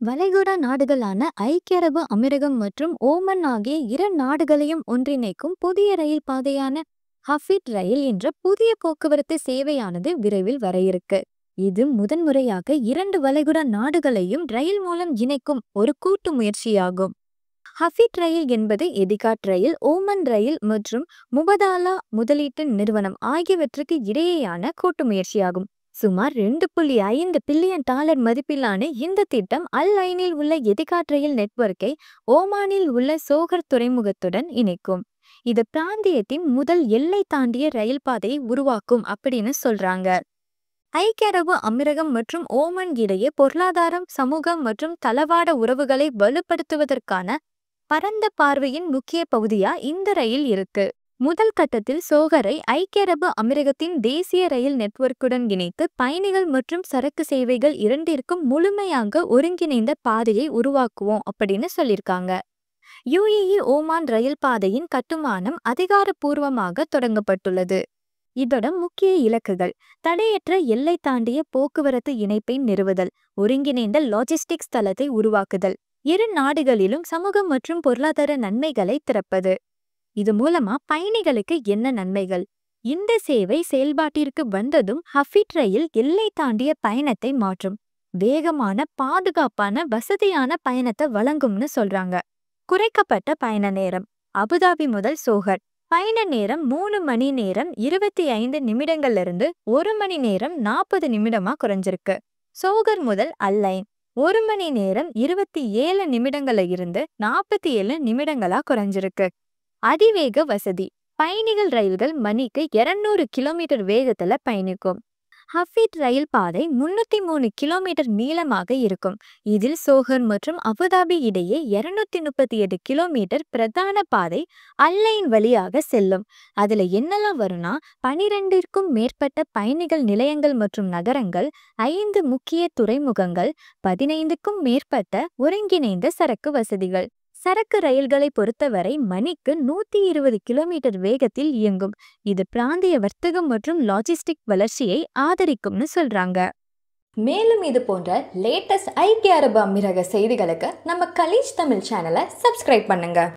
வளைகுடா நாடுகளான ஐக்கிய அரபு அமீரகம் மற்றும் ஓமன் ஆகிய இரு நாடுகளையும் ஒன்றிணைக்கும் புதிய ரயில் பாதையான ஹஃபீட் ரயில் என்ற புதிய போக்குவரத்து சேவையானது விரைவில் வர இருக்கு. இது முதன்முறையாக இரண்டு வளைகுடா நாடுகளையும் ரயில் மூலம் இணைக்கும் ஒரு கூட்டு முயற்சியாகும். ஹஃபீட் ரயில் என்பது எதிகாட் ரயில், ஓமன் ரயில் மற்றும் முபதாலா முதலீட்டு நிறுவனம் ஆகியவற்றுக்கு இடையேயான கூட்டு முயற்சியாகும். சுமார் $2.5 பில்லியன் மதிப்பிலான இந்த திட்டம் அல் ஐனில் உள்ள எதிகாட் ரயில் நெட்வொர்க்கை ஓமானில் உள்ள சோகர் துறைமுகத்துடன் இணைக்கும். இது பிராந்தியத்தின் முதல் எல்லை தாண்டிய ரயில் பாதையை உருவாக்கும் அப்படின்னு சொல்றாங்க. ஐக்கிய அரபு அமீரகம் மற்றும் ஓமன் இடையே பொருளாதாரம், சமூகம் மற்றும் தளவாட உறவுகளை வலுப்படுத்துவதற்கான பரந்த பார்வையின் முக்கிய பகுதியா இந்த ரயில் இருக்கு. முதல் கட்டத்தில் சோகரை ஐக்கிய அரபு அமீரகத்தின் தேசிய ரயில் நெட்வொர்க்குடன் இணைத்து பயணிகள் மற்றும் சரக்கு சேவைகள் இரண்டிற்கும் முழுமையாக ஒருங்கிணைந்த பாதையை உருவாக்குவோம் அப்படின்னு சொல்லியிருக்காங்க. UAE ஓமான் ரயில் பாதையின் கட்டுமானம் அதிகாரப்பூர்வமாக தொடங்கப்பட்டுள்ளது. இதோட முக்கிய இலக்குகள்: தடையற்ற எல்லை தாண்டிய போக்குவரத்து இணைப்பை நிறுவுதல், ஒருங்கிணைந்த லாஜிஸ்டிக்ஸ் தளத்தை உருவாக்குதல், இரு நாடுகளிலும் சமூக மற்றும் பொருளாதார நன்மைகளை திறப்பது. இது மூலமா பயணிகளுக்கு என்ன நன்மைகள்? இந்த சேவை செயல்பாட்டிற்கு வந்ததும் ஹஃபீட் ரயில் எல்லை தாண்டிய பயணத்தை மாற்றும். வேகமான, பாதுகாப்பான, வசதியான பயணத்தை வழங்கும்னு சொல்றாங்க. குறைக்கப்பட்ட பயண நேரம்: அபுதாபி முதல் சோகர் பயண நேரம் 3 மணி நேரம் 25 நிமிடங்கள்லிருந்து 1 மணி நேரம் 40 நிமிடமா குறைஞ்சிருக்கு. சோகர் முதல் அல் ஐன் 1 மணி நேரம் 27 நிமிடங்கள்ல இருந்து 47 நிமிடங்களா குறைஞ்சிருக்கு. அதிவேக வசதி: பயணிகள் ரயில்கள் மணிக்கு 200 கிலோமீட்டர் வேகத்துல பயணிக்கும். ஹஃபீட் ரயில் பாதை 303 கிலோமீட்டர் நீளமாக இருக்கும். இதில் சோகர் மற்றும் அபுதாபி இடையே 238 கிலோமீட்டர் பிரதான பாதை அல் ஐன் வழியாக செல்லும். அதுல என்னெல்லாம் வரும்னா 12க்கும் மேற்பட்ட பயணிகள் நிலையங்கள் மற்றும் நகரங்கள், 5 முக்கிய துறைமுகங்கள், 15க்கும் மேற்பட்ட ஒருங்கிணைந்த சரக்கு வசதிகள். சரக்கு ரயில்களை பொறுத்தவரை மணிக்கு 120 கிலோமீட்டர் வேகத்தில் இயங்கும். இது பிராந்திய வர்த்தகம் மற்றும் லாஜிஸ்டிக் வளர்ச்சியை ஆதரிக்கும்னு சொல்றாங்க. மேலும் இது போன்ற லேட்டஸ்ட் ஐக்கிய அரபு அமீரக செய்திகளுக்கு நம்ம கலீஜ் தமிழ் சேனலை சப்ஸ்கிரைப் பண்ணுங்க.